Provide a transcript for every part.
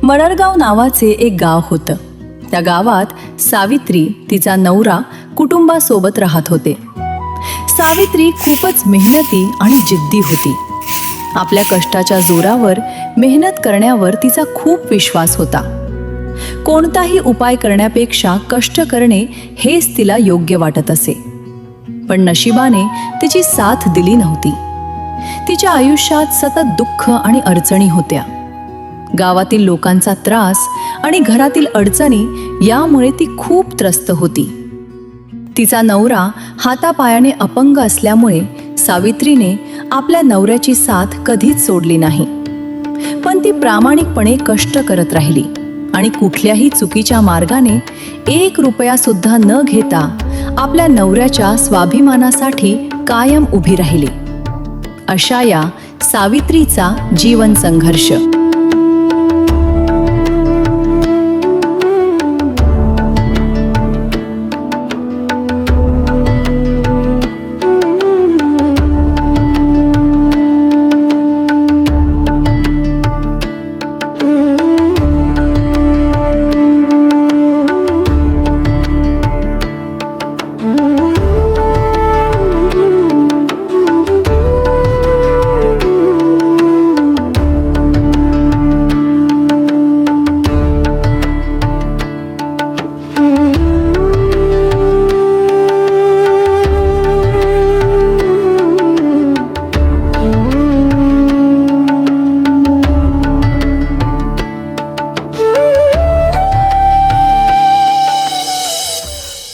मरडगाव नावाचे एक गाव होतं. त्या गावात सावित्री तिचा नवरा कुटुंबासोबत राहत होते. सावित्री खूपच मेहनती आणि जिद्दी होती. आपल्या कष्टाच्या जोरावर मेहनत करण्यावर तिचा खूप विश्वास होता. कोणताही उपाय करण्यापेक्षा कष्ट करणे हेच तिला योग्य वाटत असे. पण नशिबाने तिची साथ दिली नव्हती. तिच्या आयुष्यात सतत दुःख आणि अडचणी होत्या. गावातील लोकांचा त्रास आणि घरातील अडचणी यामुळे ती खूप त्रस्त होती. तिचा नवरा हातापायाने अपंग असल्यामुळे सावित्रीने आपल्या नवऱ्याची साथ कधीच सोडली नाही. पण ती प्रामाणिकपणे कष्ट करत राहिली आणि कुठल्याही चुकीच्या मार्गाने 1 रुपया सुद्धा न घेता आपल्या नवऱ्याच्या स्वाभिमानासाठी कायम उभी राहिली. अशा या सावित्रीचा जीवन संघर्ष.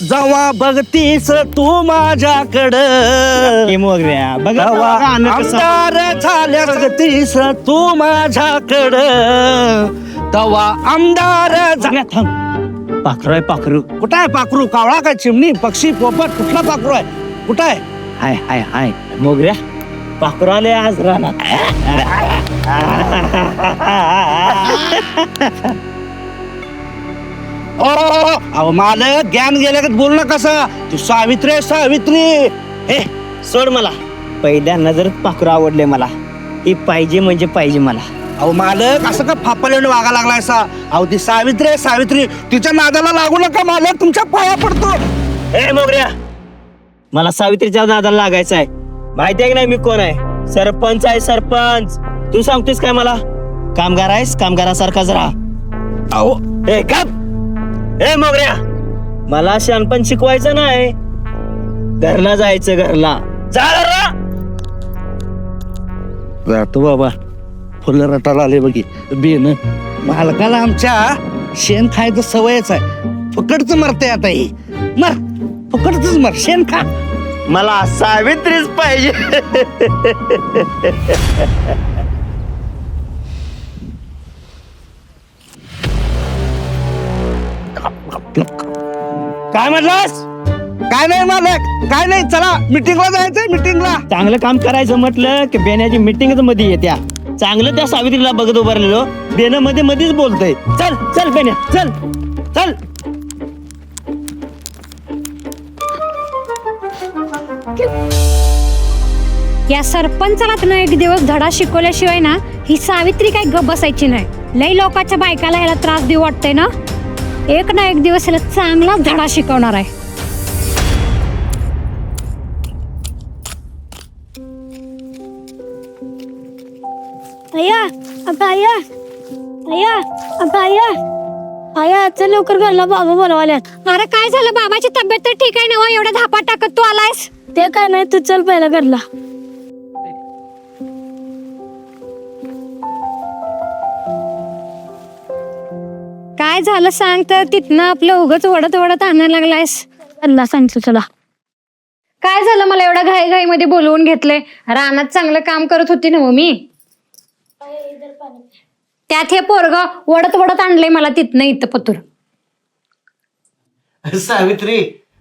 जेव्हा बघतीस तू माझ्याकडं तेव्हा आमदार झाल्या. बघतीस तू माझ्याकडं तेव्हा आमदार झाल्या. थांब, पाखरू आहे पाखरू. कुठं आहे पाखरू? कावळा काय चिमणी पक्षी पोपट कुठला पाखरू आहे? कुठं आहे? हाय हाय हाय मोगऱ्या, पाखरू आले आज रानात. अहो मालक ज्ञान गेल्या बोल ना. कसं तू सावित्री आहे सावित्री? हे सोड मला. पहिल्या नजरेत पाखरू आवडले मला. ही पाहिजे म्हणजे पाहिजे मला. अहो मालक असं का फापल्याने वागा लागलाय सा? अहो ती सावित्री आहे सावित्री. तिच्या नादाला लागू नका मालक, तुमच्या पाया पडतो. हे मोगऱ्या, मला सावित्रीच्या नादाला लागायचं आहे. माहिती आहे की नाही मी कोण आहे? सरपंच आहे सरपंच. तू सांगतोस काय मला? कामगार आहेस, कामगारासारखाच राहा. अहो हे का? हे मोगऱ्या, मला शहाणपण शिकवायचं नाही. घरला जायचं, घरला जा. जातो बाबा. फुलं रटाला आले बघी बेन. मालकाला आमच्या शेण खायचं सवयच आहे. फुकटच मरते आता ही. मर, फुकटच मर, शेण खा. मला सावित्रीच पाहिजे. काय म्हटलास? काय नाही मालक, काय नाही. चला मीटिंगला जायचंय, मीटिंगला. चांगलं काम करायचं म्हटलं की बेण्याची मीटिंगच मध्ये येत्या. चांगलं त्या सावित्रीला बघत उभारलेलो, बेन मध्ये मध्येच बोलतोय. चल चल बेन्या, चल चल. या सरपंचाला ना एक दिवस धडा शिकवल्याशिवाय ना ही सावित्री काय गप बसायची नाही. लई लोकांच्या बायकाला ह्याला त्रास देऊ वाटतंय ना. एक ना एक दिवस ह्याला चांगला धडा शिकवणार आहे. आया, अगं आया, आया, अगं आया, आया चल लवकर घरला, बाबा बोलवाल्यात. अरे काय झालं? बाबाची तब्येत तर ठीक आहे ना? एवढा धापा टाकत तू आलायस? ते काय नाही, तू चल पहिला घरला. झालं सांग तर तिथनं आपलं उगच वडत वडत आणायला लागलायस. अल्ला सांगितलं चला. काय झालं मला एवढ्या घाई घाई मध्ये बोलवून घेतले? रानात चांगलं काम करत होती ना मी. त्यात हे पोरग वडत वडत आणलंय मला तिथनं इथं पतूर. सावित्री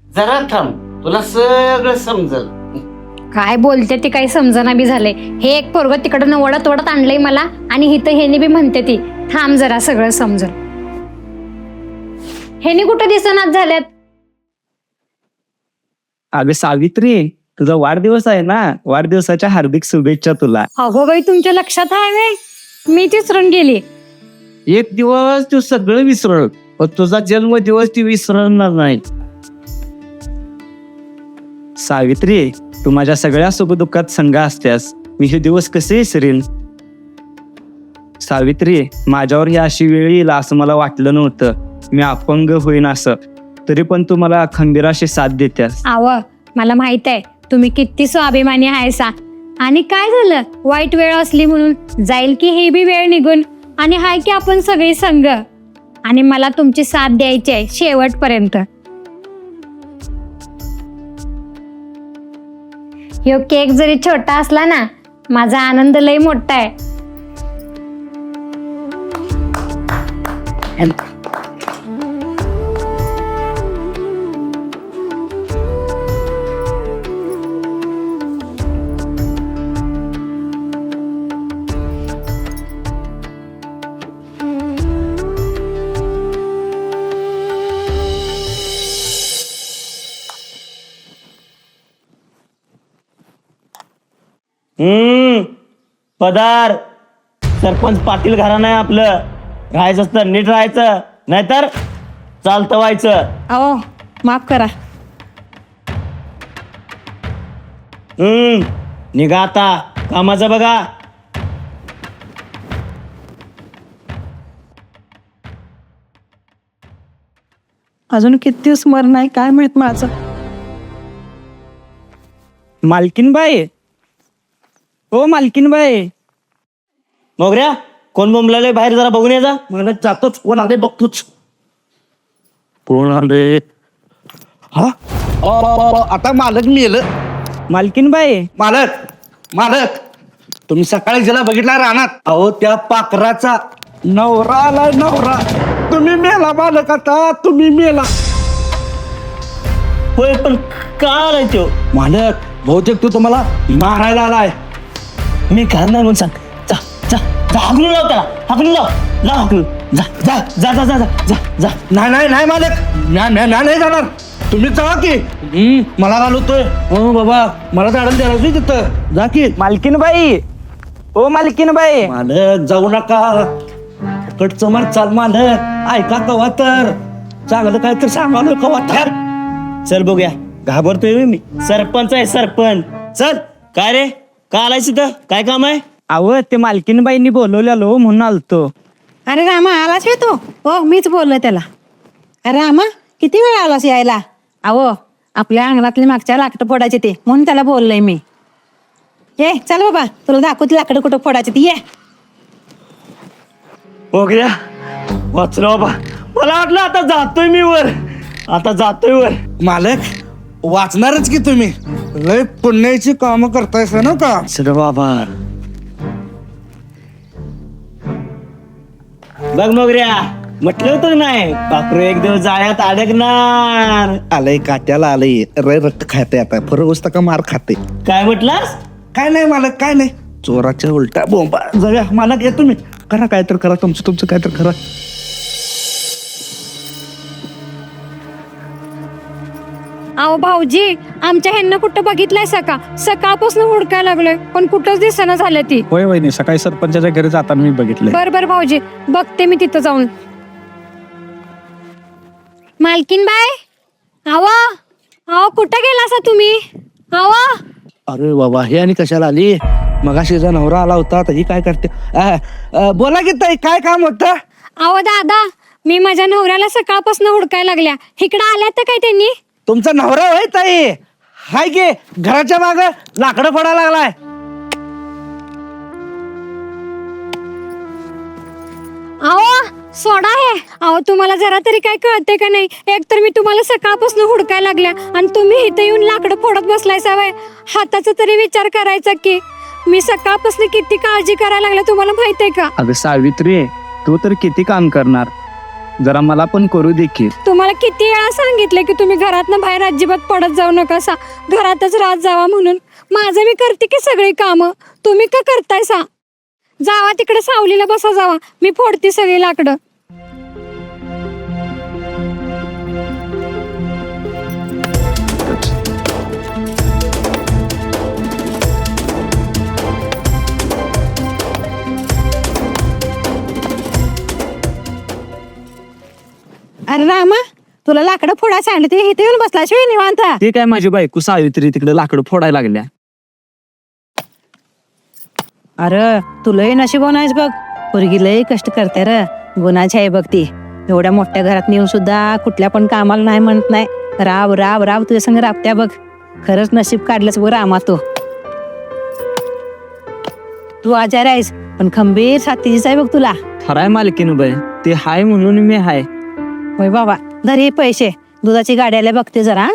जरा थांब, तुला सगळं समजल. काय बोलते ती काही समजना बी झाले. हे एक पोरग तिकडनं वडत वडत आणलंय मला आणि इथं हेनी बी म्हणते ती थांब जरा सगळं समजल. हेनी कुठं दिसनात झाल्यात. अगं सावित्री, तुझा वाढदिवस आहे ना, वाढदिवसाच्या हार्दिक शुभेच्छा तुला. अगो बाई तुमच्या लक्षात आहे वे, मी विसरून गेली. एक दिवस तू सगळं विसरल, पण तुझा जन्मदिवस ती विसरणार नाही. सावित्री, तू माझ्या सगळ्या सुखदुःखात संग असत्यास, मी हे दिवस कसे विसरेन. सावित्री, माझ्यावर ही अशी वेळ येईल असं मला वाटलं नव्हतं. मी अपंग होईन असं, तरी पण तू मला खंबीराशी साथ देत्यास. आव मला माहित आहे तुम्ही किती स्वाभिमानी आहेसा. आणि काय झालं, वाईट वेळ असली म्हणून जाईल की हे बी वेळ निघून, आणि हाय की आपण सगळी संग, आणि मला तुमची साथ द्यायची आहे शेवटपर्यंत. ह्यो केक जरी छोटा असला ना, माझा आनंद लय मोठा आहे. पदार सरपंच पाटील घराणं आहे आपलं. राहायचं असतं नीट राहायचं, नाहीतर चालतं व्हायचं. अहो माफ करा. निघा आता, कामाचं बघा. अजून किती दिवस मरण आहे काय माहित माझं. मालकीनबाई, ओ मालकीनबाई. मोगऱ्या, कोण बोंबलाले बाहेर जरा बघून ये जा. मला जातोच, कोण आले बघतोच. कोण आले? हा आता मालक मेलं. मालकीनबाई, मालक तुम्ही सकाळी ज्याला बघितला रानात, अहो त्या पाखराचा नवरा आलाय, नवरा. तुम्ही मेला मालक, आता तुम्ही मेला. होय पण का आलाय तो? मालक बहुतेक तू तुम्हाला मारायला आलाय. मी घरात नाही म्हणून सांग. जा जा जा, हाकलून लाव त्याला, हाकलून लाव, लाव हाकलून. जा जा जा जा जा जा जा. नाही मालक, नाही जाणार. तुम्ही जावा की. मला घालवतोय. हो बाबा, मला झाडून द्यायला तिथं. जा की. मालकीनबाई, ओ मालकीनबाई. मालक जाऊ नका, कडचं मार चाल मालक. ऐका कवा तर, चांगलं काय तर सांगा कवा तर. चल बघूया, घाबरतोय मी. सरपंच आहे सरपंच. चल. काय रे, का आलायस इथं, काय काम आहे? अहो ते मालकीनबाईंनी बोलवलेलो म्हणून आलतो. अरे रामा आलास वे तू? हो मीच बोललोय त्याला. अरे रामा किती वेळ आलास यायला? अहो आपल्या अंगणातले मागच्या लाकडं फोडायचे ते, म्हणून त्याला बोललोय मी. ये चल बाबा, तुला दाखवते लाकडं कुठं फोडायचे ते. ये. बघूया, वाचलो बाबा. मला वाटलं आता जातोय मी वर, आता जातोय वर. मालक वाचणारच की तुम्ही. लय पुण्याची कामं करतायस ना का? चल बाबा. बघ मोगऱ्या, म्हटलं होतं नाही पाखरू एक दिवस जाळ्यात अडकणार. आलंय काट्याला आलंय, रक्त खाते आता. फरक का मार खाते. काय म्हटलास? काय नाही मालक, काय नाही. चोराच्या उलटा बोंबा. जाऊया मालक, या तुम्ही. करा काय तर करा, तुमचं काय तर करा. अहो भाऊजी, आमच्या ह्यांना कुठं बघितलंय सकाळपासून हुडकायला लागलोय, पण कुठंच दिसेना झालं ती. होय वहिनी, सकाळी सरपंचाच्या घरी जाताना मी बघितलंय. बर भाऊजी, बघते मी तिथं जाऊन. मालकीन बाय, अहो कुठं गेलासा तुम्ही? अहो अरे बाबा, हे आणि कशाला आली? मगाशी नवरा आला होता, आता ही काय करते? बोला की ताई, काय काम होतं? अहो दादा, मी माझ्या नवऱ्याला सकाळपासून हुडकायला लागल्या. इकडं आल्या तर काय त्यांनी? तुमचा नवरा होय ताई? हाय गे घराच्या माग लाकडं पडायला लागलाय. अहो सोडा हे. अहो तुम्हाला जरा तरी काय कळते का नाही? एक तर मी तुम्हाला सकाळपासून हुडकायला लागल्या आणि तुम्ही इथे येऊन लाकडं फोडत बसलाय सवय. हाताचा तरी विचार करायचा की मी सकाळपासून किती काळजी करायला लागल्या तुम्हाला माहित आहे का? अगं सावित्री, तू तर किती काम करणार, जरा मला पण करू दे की. तुम्हाला किती वेळा सांगितलं की तुम्ही घरातनं बाहेर अजिबात पडत जाऊ नका सा, घरातच राहत जावा म्हणून. माझं मी करते की सगळी कामं, तुम्ही का करताय सा? जावा तिकडे सावलीला बसा जावा, मी फोडते सगळी लाकडं. अरे रामा, तुला लाकडं फोडा सांगले ते इथे येऊन बसला शिवाय निवांत. ते काय माझी बायको सावित्री तिकडे लाकडं फोडायला लागल्या. अरे तुलाही नशीबवान आहेस बघ, पोरगी लय कष्ट करते र, गुणाची आहे बघ ती. एवढ्या मोठ्या घरात नेऊन सुद्धा कुठल्या पण कामाला नाही म्हणत नाही. राब राब राब तुझ्या संग राबत्या बघ. खरंच नशीब काढलंच बघ रामा तू. तू आजार आहेस पण खंबीर साथीचीच आहे बघ तुला. खराय मालकीन बाई, ते हाय म्हणून मी हाय. होय बाबा, धर हे पैसे, दुधाची गाडी आल्या बघते जरा.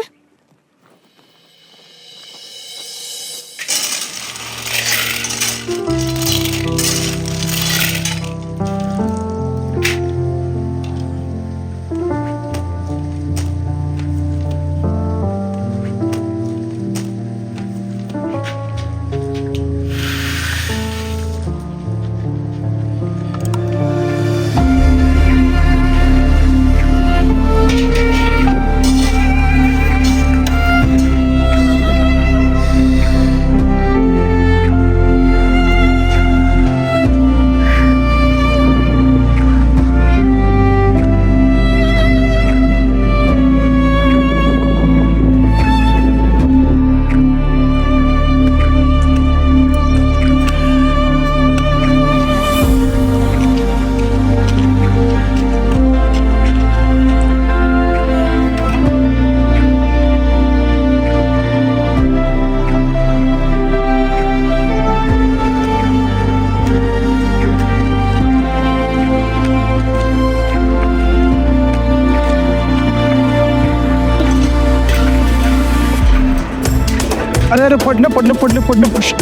अरे अरे पडलं पडलं पडलं पडलं पडलं.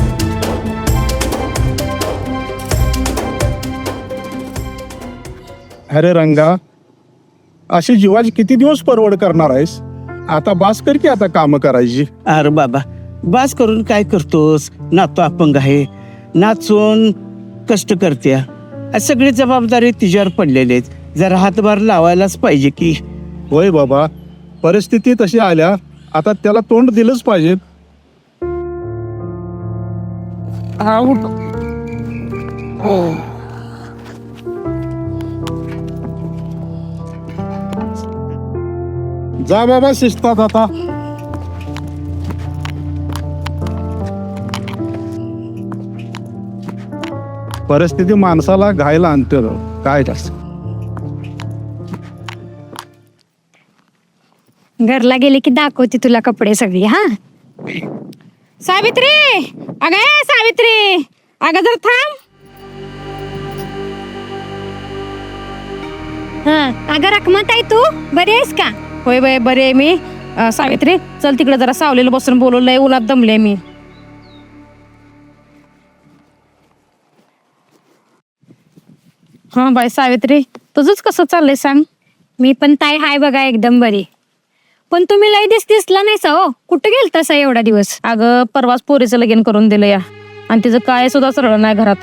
अरे रंगा, अशी जीवाची किती दिवस परवड करणार आहेस? आता बास कर की आता काम करायची. अरे बाबा, बास करून काय करतोस? नातो अपंग आहे, नाचून कष्ट करत्या, सगळी जबाबदारी तिच्यावर पडलेली आहेत. जरा हातभार लावायलाच पाहिजे की. होय बाबा, परिस्थिती तशी आल्या, आता त्याला तोंड दिलंच पाहिजे. जा बाबा शिस्तात आता. परिस्थिती माणसाला घायला आणते राव. काय जास्त घरला गेले की दाखवते तुला कपडे सगळी. हा सावित्री, अगं ए सावित्री, अगं जर थांब. हा अगं रखमाताई, तू बरी आहेस का? होय बाय, बरे आहे मी. सावित्री, चल तिकडे जरा सावलीला बसून बोलवलंय, उन्हात दमले मी. हा बाय सावित्री, तुझंच कसं चाललंय सांग? मी पण ताई हाय बघा एकदम बरी. पण तुम्ही लय दिसला नाही सा हो, कुठे गेलता एवढा दिवस? अगं परवाच पोरीचं लगीन करून दिलं या, आणि तिचं काय सुद्धा सरळ नाही घरात.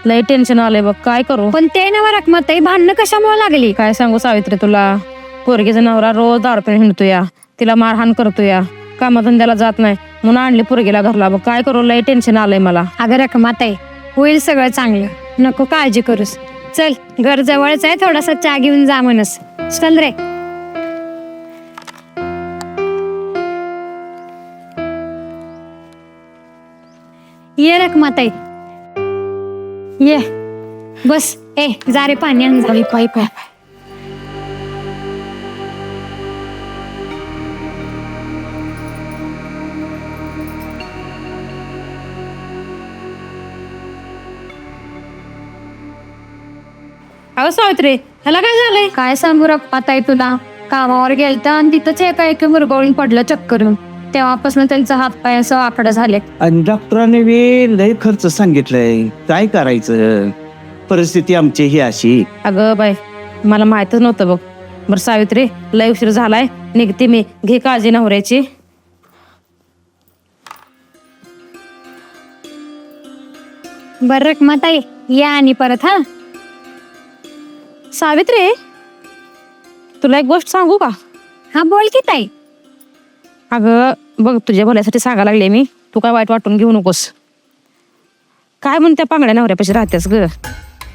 लय टेन्शन आलंय बघ, काय करू? पण ते नवा रखमाताई भांडणं कशामुळे लागली? काय सांगू सावित्री तुला, पोरगीचा नवरा रोज दारू पिऊन हिंडतो या, तिला मारहाण करतो या, कामाधंद्याला जात नाही म्हणून आणली पोरगीला घरला. बघ काय करू, लय टेन्शन आलंय मला. अगं रखमाताई, होईल सगळं चांगलं, नको काळजी करूस. चल, घर जवळच आहे, थोडासा चहा घेऊन जा म्हणस. चल रे. ये रखमाताई, ये बस. ए जा रे, पाणी आण जा. पाय पाय. अहो सावित्री ह्याला काय झालंय? काय सांगू रप्पाताई तुला, कामावर गेलता आणि तिथंच एका एका मुरगळून पडलं चक्करून. तेव्हापासून त्यांचा हात पाय असं आकडे झाले. आणि डॉक्टरांनी बी लय खर्च सांगितलंय, काय करायचं? परिस्थिती आमची ही अशी. अगं बाय, मला माहितच नव्हतं बघ. बरं सावित्री, लय उशीर झालाय, निघते मी. घे काळजी नवऱ्याची. बरं रखमाताई, या आणि परत हा. सावित्री, तुला एक गोष्ट सांगू का? हा बोल की ताई. अगं बघ, तुझ्या भल्यासाठी सांगायला लागले मी, तू काय वाईट वाटून घेऊ नकोस. काय म्हणून त्या पांगड्या नवऱ्यापाशी राहतेस ग?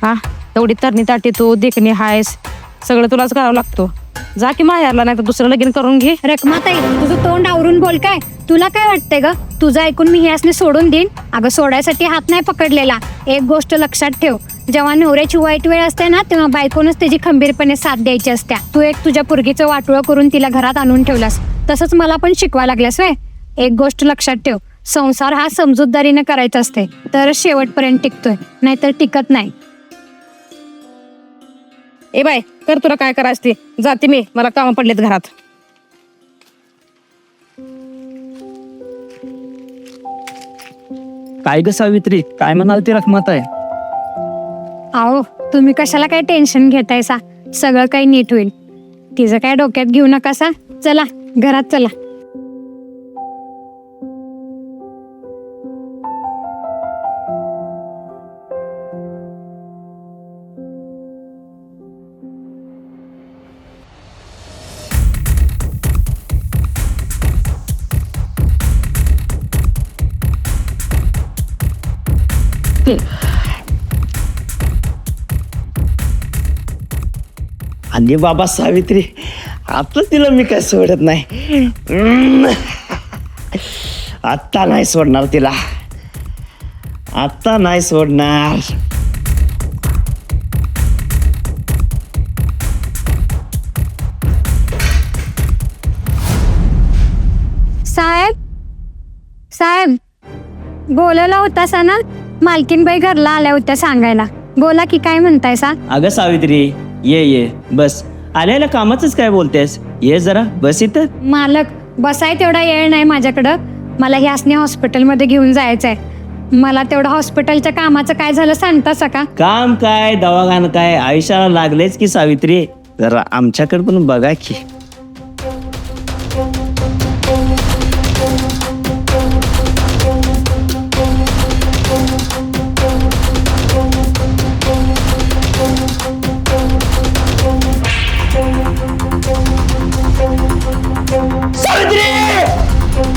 हा, एवढी तरणी ताटी तू, देखणी हायस, सगळं तुलाच करावं लागतो. जा की माहेरला, नाही तर दुसरं लगीन करून घे. रखमाताई, तुझं तोंड आवरून बोल. काय तुला काय वाटतंय ग? तुझं ऐकून मी ह्यासने सोडून देईन? अगं सोडायसाठी हात नाही पकडलेला. एक गोष्ट लक्षात ठेव, जेव्हा नवऱ्याची वाईट वेळ असते ना, तेव्हा बायकोनच त्याची खंबीरपणे साथ द्यायची असत्या. तू एक तुझ्या पोरगीचं वाटोळं करून तिला घरात आणून ठेवलास, तसंच मला पण शिकवायला लागल्यास व्हय. एक गोष्ट लक्षात ठेव, संसार हा समजूतदारीने करायचा असते, तर शेवटपर्यंत टिकतोय, नाहीतर टिकत नाही. ए बाय, कर तुला काय करायचं ते. जाते मी, मला कामं पडलेत घरात. काय ग सावित्री, काय म्हणाल ती रखमात आहे? अहो तुम्ही कशाला काय टेन्शन घेतायसा, सगळं काही नीट होईल. तिचं काय डोक्यात घेऊ नकासा. चला घरात चला. आणि बाबा सावित्री, आता तिला मी काय सोडत नाही. आत्ता नाही सोडणार तिला, आत्ता नाही सोडणार. साहेब, साहेब बोलवला होतासा ना? मालकीनबाई घरला आल्या होत्या सांगायला. बोला की, काय म्हणताय सा? अगं सावित्री, ये बस. आल्याला कामाचंच काय बोलतेस? ये जरा बस इथं. मालक, बसाय तेवढा वेळ नाही माझ्याकडं. मला ह्यासने हॉस्पिटलमध्ये घेऊन जायचंय. मला तेवढं हॉस्पिटलच्या कामाचं काय झालं सांगतासा का? काम काय, दवाखाना काय, आयुष्याला लागलेच की सावित्री. जरा आमच्याकडे पण बघा की.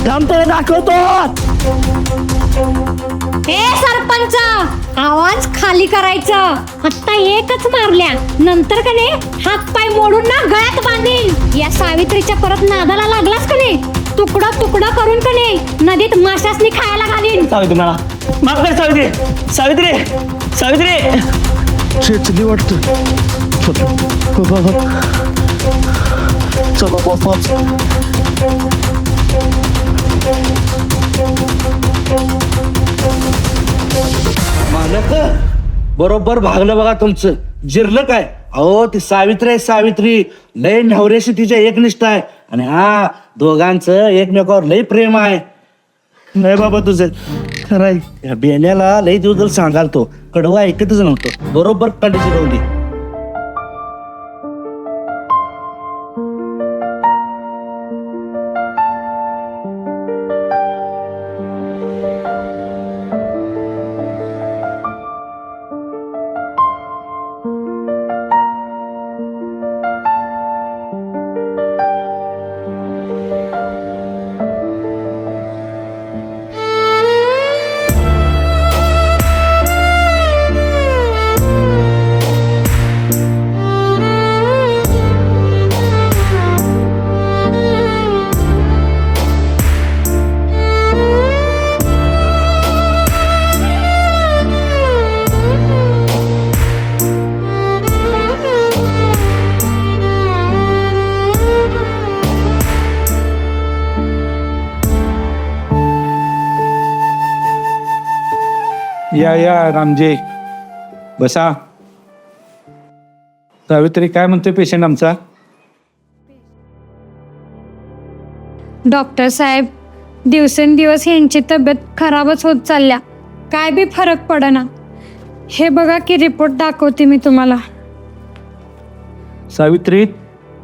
थांबतो, दाखवतो. हे सरपंच, आवाज खाली करायचा. आता एकच मारल्या, नंतर का नाही हात पाय मोडून ना गळ्यात बांधीन. या सावित्रीच्या परत नादाला लागलास का नाही, तुकडा तुकडा करून का नाही नदीत माशासनी खायला घालीन. सावित्री, मला माफ कर सावित्री. सावित्री, सावित्री. शेचली वाटतं. चला बाबा. मालक, बरोबर भागलं बघा तुमचं. जिरलं काय? अहो ती सावित्री आहे, सावित्री लय नवऱ्याशी तिच्या एकनिष्ठ आहे. आणि हा, दोघांचं एकमेकावर लय प्रेम आहे. नाही बाबा तुझं खरंय. या बेण्याला लय दिवस सांगाल तो, कडवं ऐकतच नव्हतं. बरोबर काढायची रवली. या रामजे, बसा. सावित्री काय म्हणते पेशंट आमचा? डॉक्टर साहेब, दिवसेंदिवस यांची तब्येत खराबच होत चालल्या. काय बी फरक पडेना. हे बघा की रिपोर्ट दाखवते मी तुम्हाला. सावित्री,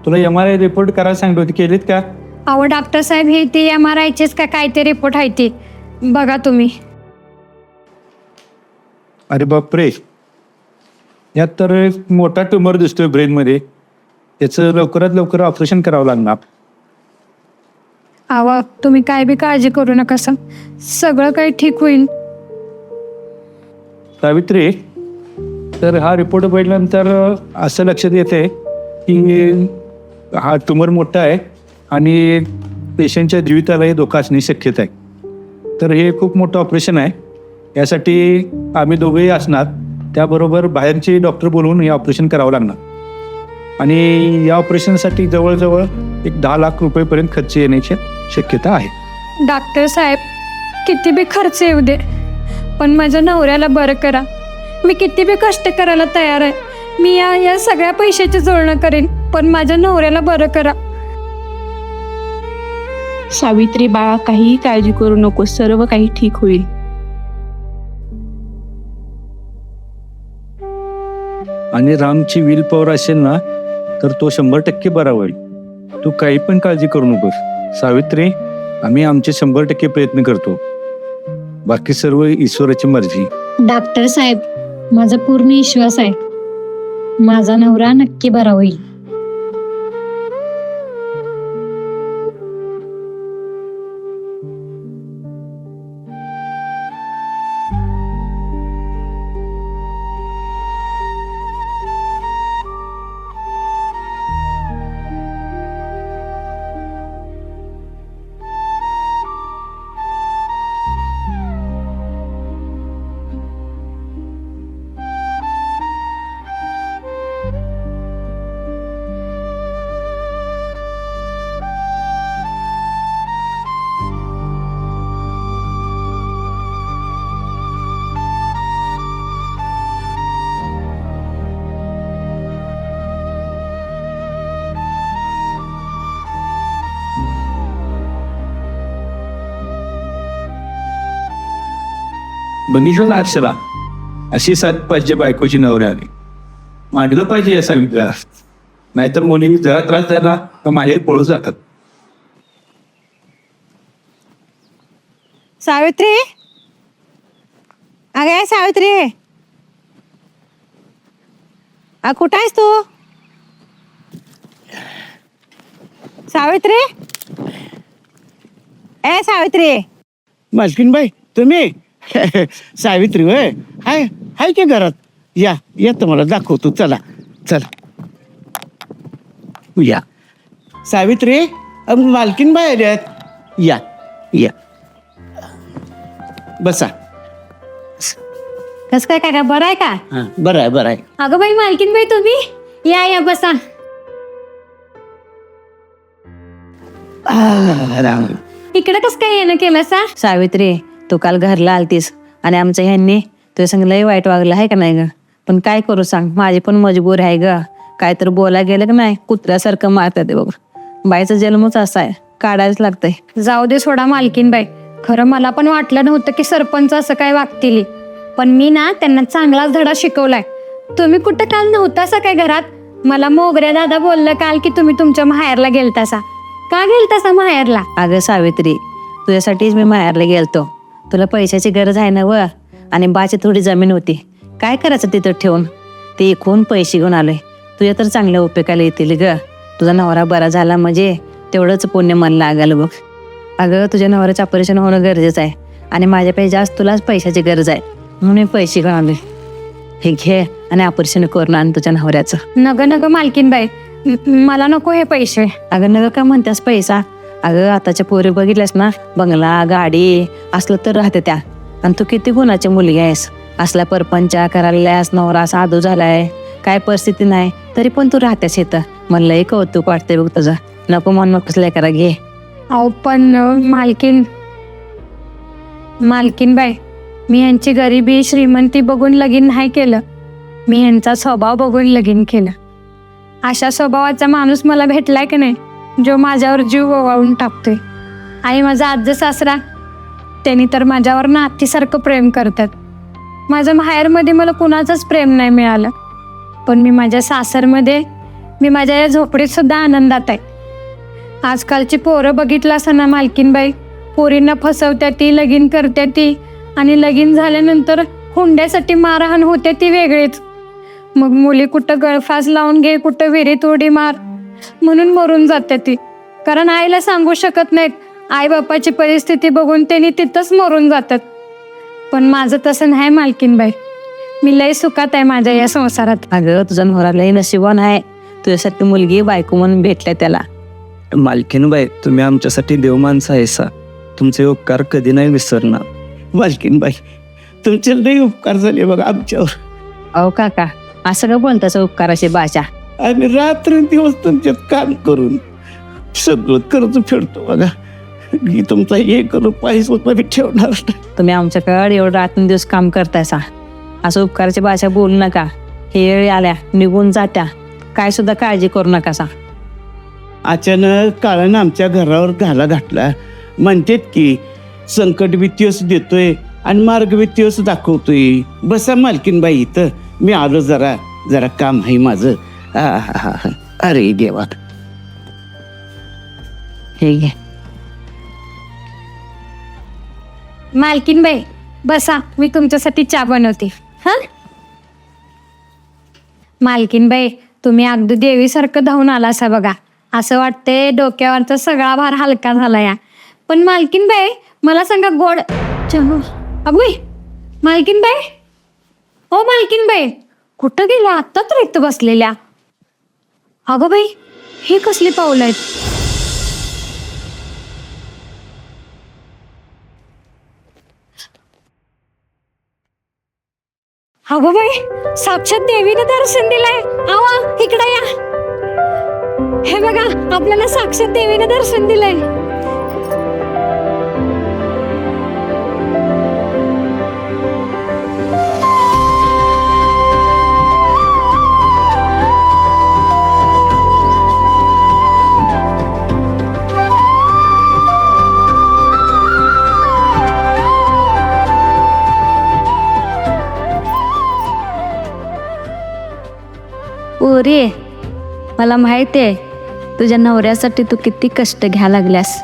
तुला MRI रिपोर्ट करायला सांगितलं होती, केलीत का? अहो डॉक्टर साहेब, हे ते MRIचेच का काय ते रिपोर्ट आहे ते बघा तुम्ही. अरे बापरे, यात तर एक मोठा ट्युमर दिसतोय ब्रेनमध्ये. याचं लवकरात लवकर ऑपरेशन करावं लागणार. अहो तुम्ही काय बी काळजी करू नका सर, सगळं काही ठीक होईल. सावित्री, तर हा रिपोर्ट बघितल्यानंतर असं लक्षात येते की हा ट्युमर मोठा आहे आणि पेशंटच्या जीवितालाही धोका असण्याची शक्यता आहे. तर हे खूप मोठं ऑपरेशन आहे. यासाठी आम्ही दोघेही असणार, त्याबरोबर बाहेरचे डॉक्टर बोलवून हे ऑपरेशन करावं लागणार. आणि या ऑपरेशनसाठी जवळजवळ एक 10 लाख रुपयेपर्यंत खर्च येण्याची शक्यता आहे. डॉक्टर साहेब, किती बी खर्च येऊ दे, पण माझ्या नवऱ्याला बरं करा. मी किती बी कष्ट करायला तयार आहे. मी या सगळ्या पैशाची जुळणा करेन, पण माझ्या नवऱ्याला बरं करा. सावित्री बाळा, काहीही काळजी करू नको, सर्व काही ठीक होईल. आणि रामची विल पॉवर असेल ना, तर तो 100% बरा होईल. तू काही पण काळजी करू नकोस सावित्री. आम्ही आमचे 100% प्रयत्न करतो. बाकी सर्व ईश्वराची मर्जी. डॉक्टर साहेब, माझा पूर्ण विश्वास आहे, माझा नवरा नक्की बरा होईल. बघितलं ना अक्षरा, अशी साथ पाहिजे बायकोची नवऱ्याने. मांडलं पाहिजे या सावित्रीला, नाहीतर मुली जरा त्रास झाला तर माझ्या पळून जातात. सावित्री, अगे सावित्री, कुठं आहेस तू? सावित्री, ए सावित्री. मालकीनबाई, तुम्ही? सावित्री होय? हाय हाय की घरात? या या, तुम्हाला दाखवतो. चला चला या. सावित्री, मालकीनबाई आल्यात. या या, बसा. कस काय काका, बरं आहे का? हा, बरं आहे बरं आहे. अगं बाई मालकीन बाई, तुम्ही या बसा. राम. इकडे कस काय येणं केलं सा? सावित्री, तू काल घरला आलतीस आणि आमच्या ह्यांनी तुझ्या संग लय वाईट वागलं आहे का नाही ग? पण काय करू सांग, माझी पण मजबूर आहे ग. काय तर बोला गेलं का नाही, कुत्र्यासारखं मारतात ते बघ. बाईचा जन्मच असा आहे, काढायच लागतंय. जाऊ दे, सोडा मालकीन बाई. खरं मला पण वाटलं नव्हतं की सरपंच असं काय वागतील, पण मी ना त्यांना चांगलाच धडा शिकवलाय. तुम्ही कुठं काल नव्हतासा काय घरात? मला मोगऱ्या दादा बोललं काल की तुम्ही तुमच्या माहेरला गेलतासा. का गेलतासा माहेरला? अगं सावित्री, तुझ्यासाठीच मी माहेरला गेलतो. तुला पैशाची गरज आहे ना व, आणि बाची थोडी जमीन होती, काय करायचं तिथं ठेवून? ते इकून पैसे घेऊन आलोय. तुझ्या तर चांगल्या उपयोगाला येतील ग. तुझा नवरा बरा झाला म्हणजे तेवढंच पुण्य मन लागलं बघ. अगं तुझ्या नवऱ्याचं ऑपरेशन होणं गरजेचं आहे आणि माझ्यापेक्षा जास्त तुलाच पैशाची गरज आहे, म्हणून मी पैसे घेऊन आलोय. हे घे आणि ऑपरेशन करून आण तुझ्या नवऱ्याचं. नग मालकीन बाई, मला नको हे पैसे. अगं नग का म्हणतेस पैसा? अगं आताच्या पोरी बघितल्यास ना, बंगला गाडी असलं तर राहते त्या. आणि तू किती गुणाची मुलगी आहेस, असला परपंचा करायलास, नवरा साधू झालाय, काय परिस्थिती नाही तरी पण तू राहतेस इथं. म्हणलंय कौतुक वाटतंय बघ तुझं. नको मन नकोस लेकरा, घे. अहो पण मालकीन बाई, मी यांची गरिबी श्रीमंती बघून लगीन नाही केलं, मी यांचा स्वभाव बघून लगीन केलं. अशा स्वभावाचा माणूस मला भेटलाय की नाही, जो माझ्यावर जीव ओवाळून टाकतोय. आणि माझा आज्ज सासरा, त्यांनी तर माझ्यावर नातीसारखं प्रेम करतात. माझ्या माहेरमध्ये मला कुणाचंच प्रेम नाही मिळालं, पण मी माझ्या सासरमध्ये, मी माझ्या या झोपडीत सुद्धा आनंदात आहे. आजकालची पोरं बघितलं असं ना मालकीनबाई, पोरींना फसवत्या ती, लगीन करत्या ती, आणि लगीन झाल्यानंतर हुंड्यासाठी मारहाण होते ती वेगळीच. मग मुली कुठं गळफास लावून घे, कुठं विहिरीत उडी मार म्हणून मरून जाते ती. कारण आईला सांगू शकत नाहीत, आई बापाची परिस्थिती बघून त्यांनी तिथंच मरून जातात. पण माझं तसं नाही मालकीनबाई, मी लय सुखात आहे माझ्या या संसारात. अगं तुझा नवरा लय नशिबान आहे, तुझ्यासाठी मुलगी बायको म्हणून भेटल्या त्याला. मालकीनबाई, तुम्ही आमच्यासाठी देव माणसं आहेसा. तुमचे उपकार कधी नाही विसरणार. मालकीनबाई, तुमचे लई उपकार झाले बघा आमच्यावर. अहो काका, असं का बोलतास उपकाराची भाषा? आम्ही रात्रंदिवस तुमच्यात काम करून सगळं कर्ज फेडतो बघा. मी तुमचा 1 रुपया सुद्धा मी ठेवणार नाही. तुम्ही आमच्याकडे एवढं रात्रंदिवस काम करतायसा, असं उपकाराची भाषा बोलू नका. हे वेळ आल्या निघून जात्या, काय सुद्धा काळजी करू नका सा. अचानक काळानं आमच्या घरावर घाला घातला. म्हणतात की संकट वित्तीयस देतोय आणि मार्ग वित्तीयस दाखवतोय. बसा मालकीनबाई इथं, मी आलो जरा काम आहे माझं. अरे देवा. हे घे. मालकीनबाई बसा, मी तुमच्यासाठी चहा बनवते. हा मालकीनबाई, तुम्ही अगदी देवीसारखं धावून आला असा बघा. असं वाटते डोक्यावरचा सगळा भार हलका झाला या. पण मालकीनबाई मला सांगा, गोड चलो अगोई मालकीनबाई, हो मालकीनबाई, कुठं गेल्या? आत्ता तर इथं बसलेल्या. अगं बाई, हे कसली पाऊल आहेत? अगो बाई, साक्षात देवीने दर्शन दिलंय. आवा इकडे या. हे बघा, आपल्याला साक्षात देवीने दर्शन दिलंय. पोरी, मला माहित आहे तुझ्या नवऱ्यासाठी तू किती कष्ट घ्या लागल्यास,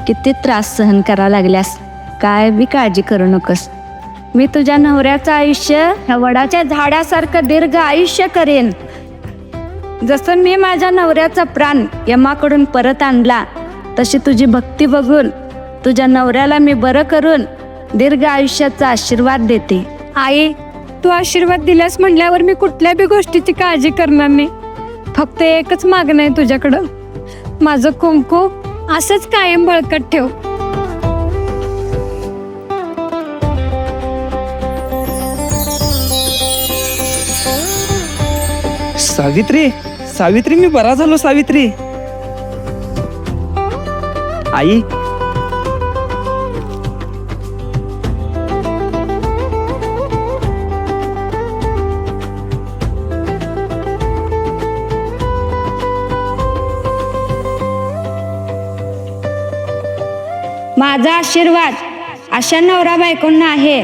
किती त्रास सहन करा लागल्यास. काय बी काळजी करू नकोस. मी तुझ्या नवऱ्याचं आयुष्य ह्या वडाच्या झाडासारखं दीर्घ आयुष्य करेन. जसं मी माझ्या नवऱ्याचा प्राण यमाकडून परत आणला, तशी तुझी भक्ती बघून तुझ्या नवऱ्याला मी बरं करून दीर्घ आयुष्याचा आशीर्वाद देते. आई, तू आशीर्वाद दिल्यास म्हणल्यावर मी कुठल्या बी गोष्टीची काळजी करणार नाही. फक्त एकच मागणं आहे तुझ्याकडं, माझं कुंकू असंच कायम बळकट ठेव. सावित्री, सावित्री, मी बरा झालो सावित्री. आई, माझा आशीर्वाद अशा नवरा बायकोंना आहे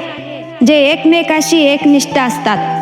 जे एकमेकाशी एकनिष्ठ असतात.